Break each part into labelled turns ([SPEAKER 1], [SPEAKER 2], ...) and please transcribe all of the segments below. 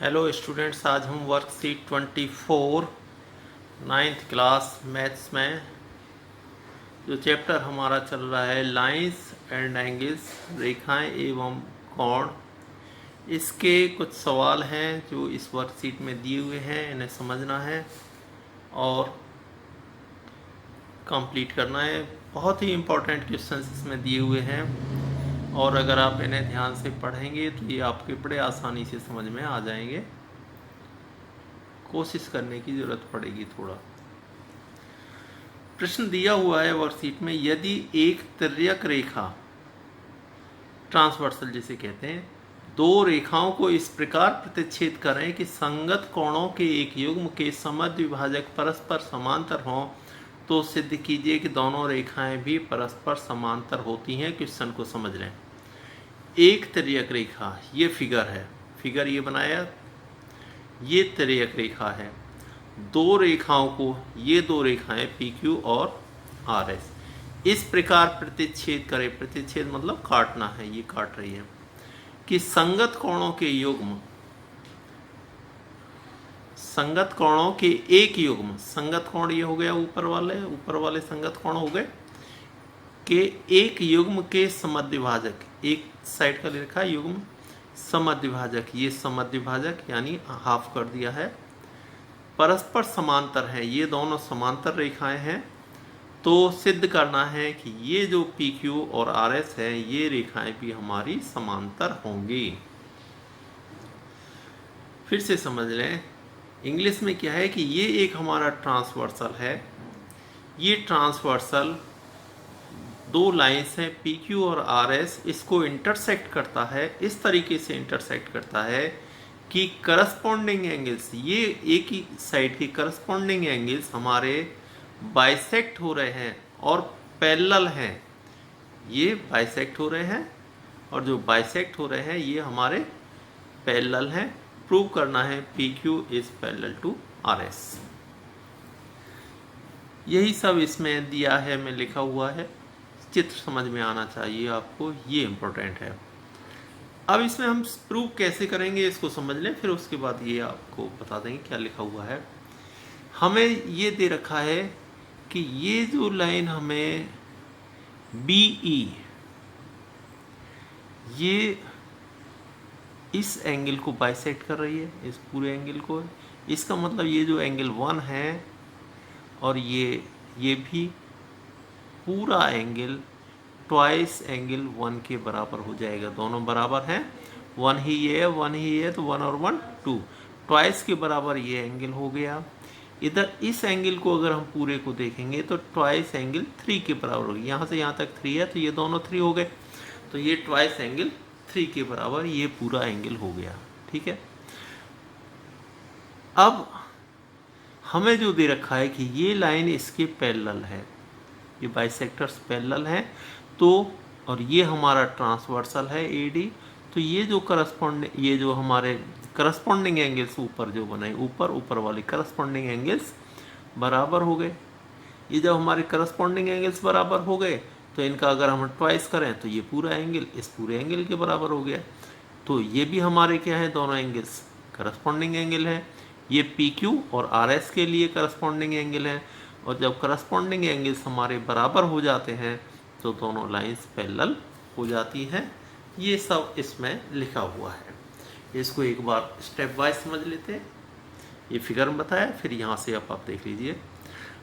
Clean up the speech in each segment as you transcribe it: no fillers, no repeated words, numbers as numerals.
[SPEAKER 1] Hello students, आज हम worksheet 24 ninth class maths में जो चैप्टर हमारा चल रहा है लाइंस एंड एंगल्स, रेखाएं एवं कोण, इसके कुछ सवाल हैं जो इस वर्कशीट में दिए हुए हैं। इन्हें समझना है और कंप्लीट करना है। बहुत ही इम्पोर्टेंट क्वेश्चंस इसमें दिए हुए हैं और अगर आप इन्हें ध्यान से पढ़ेंगे तो ये आपके बड़े आसानी से समझ में आ जाएंगे। कोशिश करने की ज़रूरत पड़ेगी थोड़ा। प्रश्न दिया हुआ है वर्कशीट में, यदि एक तिर्यक रेखा, ट्रांसवर्सल जिसे कहते हैं, दो रेखाओं को इस प्रकार प्रतिच्छेद करें कि संगत कोणों के एक युग्म के समद्वि विभाजक परस्पर समांतर हों, तो सिद्ध कीजिए कि दोनों रेखाएं भी परस्पर समांतर होती हैं। क्वेश्चन को समझ लें। एक तिर्यक रेखा, ये फिगर है, फिगर ये बनाया, ये तिर्यक रेखा है। दो रेखाओं को, ये दो रेखाएं PQ और RS, इस प्रकार प्रतिच्छेद करें। प्रतिच्छेद मतलब काटना है, ये काट रही है, कि संगत कोणों के युग्म, संगत कोणों के एक युग्म, संगत कोण ये हो गया ऊपर वाले संगत कोण हो गए, के एक युग्म के समद्विभाजक, एक साइड का लिखा युग्म समद्विभाजक, ये समद्विभाजक यानी हाफ कर दिया है, परस्पर समांतर है, ये दोनों समांतर रेखाएं हैं। तो सिद्ध करना है कि ये जो PQ और RS है, ये रेखाएं भी हमारी समांतर होंगी। फिर से समझ लें, इंग्लिश में क्या है कि ये एक हमारा ट्रांसवर्सल है। ये ट्रांसवर्सल दो लाइंस हैं PQ और RS, इसको इंटरसेक्ट करता है, इस तरीके से इंटरसेक्ट करता है कि करस्पॉन्डिंग एंगल्स, ये एक ही साइड के करस्पॉन्डिंग एंगल्स हमारे बाइसेक्ट हो रहे हैं और पैरेलल हैं। ये बाइसेक्ट हो रहे हैं और जो बाइसेक्ट हो रहे हैं ये हमारे पैरेलल हैं। प्रूव करना है PQ is parallel to RS। यही सब इसमें दिया है, में लिखा हुआ है। चित्र समझ में आना चाहिए आपको, ये इम्पोर्टेंट है। अब इसमें हम प्रूव कैसे करेंगे इसको समझ लें, फिर उसके बाद ये आपको बता देंगे क्या लिखा हुआ है। हमें ये दे रखा है कि ये जो लाइन हमें BE, ये इस एंगल को बाइसेक्ट कर रही है, इस पूरे एंगल को। इसका मतलब ये जो एंगल 1 है और ये भी पूरा एंगल ट्वाइस एंगल 1 के बराबर हो जाएगा। दोनों बराबर हैं, 1 ही ये है, 1 ही ये है, तो 1 और 1 2, ट्वाइस के बराबर ये एंगल हो गया। इधर इस एंगल को अगर हम पूरे को देखेंगे तो ट्वाइस एंगल 3 के बराबर होगी। यहाँ से यहाँ तक 3 है तो ये दोनों 3 हो गए, तो ये ट्वाइस एंगल 3 के बराबर ये पूरा एंगल हो गया। ठीक है। अब हमें जो दे रखा है कि ये लाइन इसके पैरेलल है, ये बाइसेक्टर्स पैरेलल हैं, तो और ये हमारा ट्रांसवर्सल है AD, तो ये जो करस्पॉन्डिंग, ये जो हमारे करस्पॉन्डिंग एंगल्स ऊपर जो बने, ऊपर वाले करस्पॉन्डिंग एंगल्स बराबर हो गए। ये जब हमारे करस्पॉन्डिंग एंगल्स बराबर हो गए तो इनका अगर हम ट्वाइस करें तो ये पूरा एंगल इस पूरे एंगल के बराबर हो गया। तो ये भी हमारे क्या है, दोनों एंगल्स करस्पॉन्डिंग एंगल है। ये PQ और RS के लिए करस्पॉन्डिंग एंगल है, और जब करस्पॉन्डिंग एंगल्स हमारे बराबर हो जाते हैं तो दोनों लाइंस पैरेलल हो जाती हैं। ये सब इसमें लिखा हुआ है। इसको एक बार स्टेप वाइज समझ लेते हैं। ये फिगर में बताया, फिर यहाँ से आप देख लीजिए।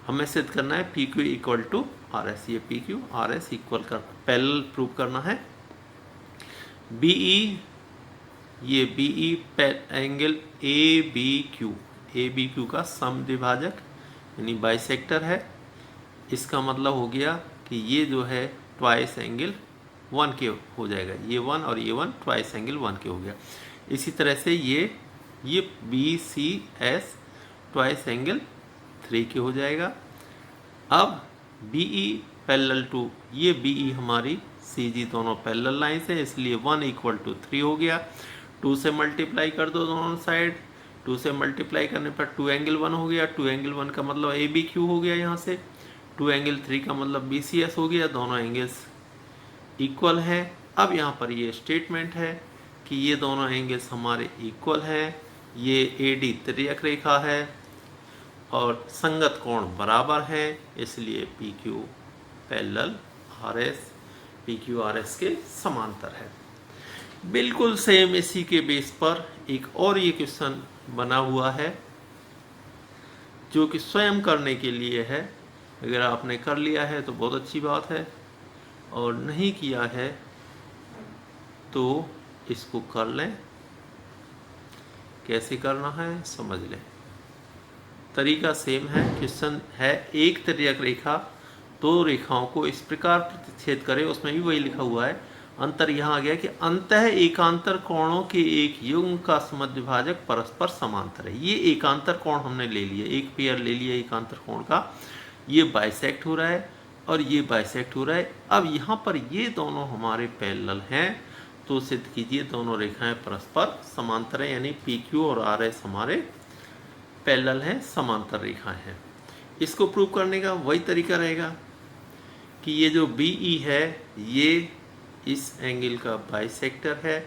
[SPEAKER 1] हमें सिद्ध करना है PQ इक्वल टू RS, ये PQ RS इक्वल कर पैरेलल प्रूव करना है। BE, ये BE एंगल ABQ का समद्विभाजक यानी बाइसेक्टर है। इसका मतलब हो गया कि ये जो है ट्वाइस एंगल 1 के हो जाएगा, ये 1 और ये 1 ट्वाइस एंगल 1 के हो गया। इसी तरह से ये BCS ट्वाइस एंगल 3 के हो जाएगा। अब BE पैरेलल टू, ये BE हमारी CG दोनों पैरेलल लाइंस है, इसलिए 1 इक्वल टू 3 हो गया। 2 से मल्टीप्लाई कर दो दोनों साइड, 2 से मल्टीप्लाई करने पर 2 एंगल 1 हो गया, 2 एंगल 1 का मतलब ABQ हो गया यहाँ से, 2 एंगल 3 का मतलब BCS हो गया। दोनों एंगल्स इक्वल हैं। अब यहाँ पर ये स्टेटमेंट है कि ये दोनों एंगल्स हमारे इक्वल हैं, ये AD तिर्यक रेखा है और संगत कोण बराबर है, इसलिए PQ parallel RS PQ RS के समांतर है। बिल्कुल सेम इसी के बेस पर एक और ये क्वेश्चन बना हुआ है जो कि स्वयं करने के लिए है। अगर आपने कर लिया है तो बहुत अच्छी बात है, और नहीं किया है तो इसको कर लें। कैसे करना है समझ लें। तरीका सेम है। क्वेश्चन है एक तिर्यक रेखा दो रेखाओं को इस प्रकार प्रतिच्छेद करे, उसमें भी वही लिखा हुआ है। अंतर यहाँ आ गया कि अंतः एकांतर कोणों के एक युग्म का समद्विभाजक परस्पर समांतर है। ये एकांतर कोण हमने ले लिया, एक पेयर ले लिया एकांतर कोण का, ये बाइसेक्ट हो रहा है और ये बाइसेक्ट हो रहा है। अब यहाँ पर ये दोनों हमारे पैरेलल हैं, तो सिद्ध कीजिए दोनों रेखाएं परस्पर समांतर हैं, यानी PQ और RS हमारे पैरेलल हैं, समांतर रेखाएं हैं। इसको प्रूव करने का वही तरीका रहेगा कि ये जो BE है ये इस एंगल का बाइसेक्टर है,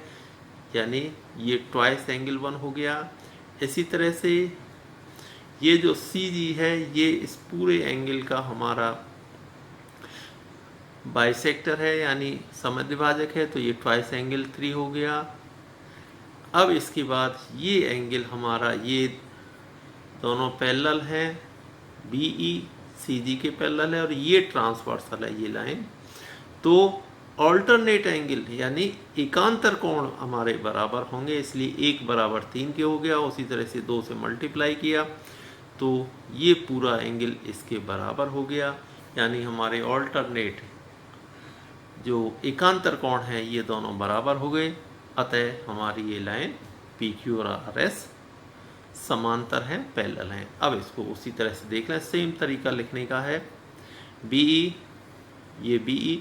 [SPEAKER 1] यानी ये ट्वाइस एंगल 1 हो गया। इसी तरह से ये जो CG है ये इस पूरे एंगल का हमारा बाइसेक्टर है, यानी समद्विभाजक है, तो ये ट्वाइस एंगल 3 हो गया। अब इसके बाद ये एंगल हमारा, ये दोनों पैरेलल हैं, BE CG के पैरेलल है और ये ट्रांसवर्सल है, ये लाइन। तो ऑल्टरनेट एंगल यानी एकांतर कोण हमारे बराबर होंगे, इसलिए 1 बराबर 3 के हो गया। उसी तरह से 2 से मल्टीप्लाई किया तो ये पूरा एंगल इसके बराबर हो गया, यानी हमारे ऑल्टरनेट जो एकांतर कोण है ये दोनों बराबर हो गए। अतः हमारी ये लाइन PQ और RS समांतर हैं, पैरेलल हैं। अब इसको उसी तरह से देख लें, सेम तरीका लिखने का है। BE, ये BE,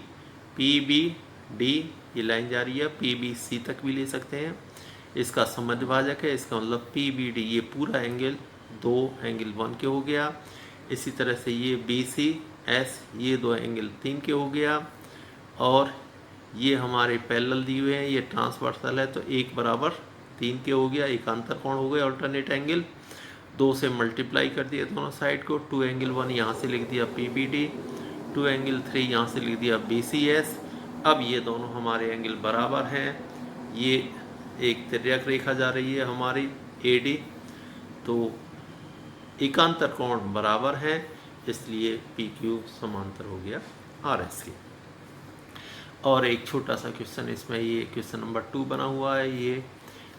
[SPEAKER 1] PBD ये लाइन जा रही है, PBC तक भी ले सकते हैं। इसका समद्विभाजक है, इसका मतलब PBD ये पूरा एंगल 2 एंगल 1 के हो गया। इसी तरह से ये BCS ये 2 एंगल 3 के हो गया। और ये हमारे पैरेलल दिए हुए हैं, ये ट्रांसवर्सल है, तो 1 बराबर 3 के हो गया, एकांतर कोण हो गया ऑल्टरनेट एंगल। 2 से मल्टीप्लाई कर दिया दोनों साइड को, 2 एंगल 1 यहाँ से लिख दिया PBD, 2 एंगल 3 यहाँ से लिख दिया BCS। अब ये दोनों हमारे एंगल बराबर हैं। ये एक तिर्यक रेखा जा रही है हमारी AD, तो एकांतर कोण बराबर है, इसलिए PQ समांतर हो गया RS के। और एक छोटा सा क्वेश्चन इसमें, ये क्वेश्चन नंबर 2 बना हुआ है। ये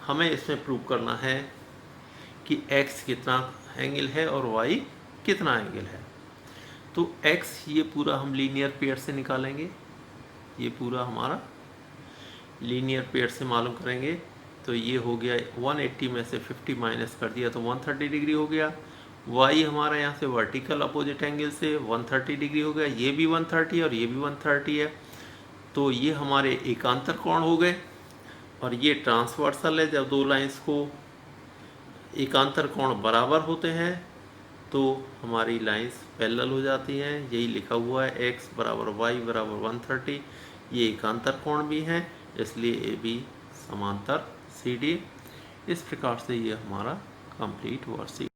[SPEAKER 1] हमें इसमें प्रूव करना है कि x कितना एंगल है और y कितना एंगल है। तो x ये पूरा हम लीनियर पेयर से निकालेंगे, ये पूरा हमारा लीनियर पेयर से मालूम करेंगे। तो ये हो गया 180 में से 50 माइनस कर दिया तो 130 डिग्री हो गया। y हमारा यहाँ से वर्टिकल अपोजिट एंगल से 130 डिग्री हो गया, ये भी 130 और ये भी 130 है। तो ये हमारे एकांतर कोण हो गए। और ये ट्रांसवर्सल है, जब दो लाइंस को एकांतर कोण बराबर होते हैं तो हमारी लाइंस पैरेलल हो जाती हैं। यही लिखा हुआ है x बराबर y बराबर 130। ये एकांतर कोण भी हैं, इसलिए AB समांतर CD। इस प्रकार से ये हमारा कंप्लीट वर्कशीट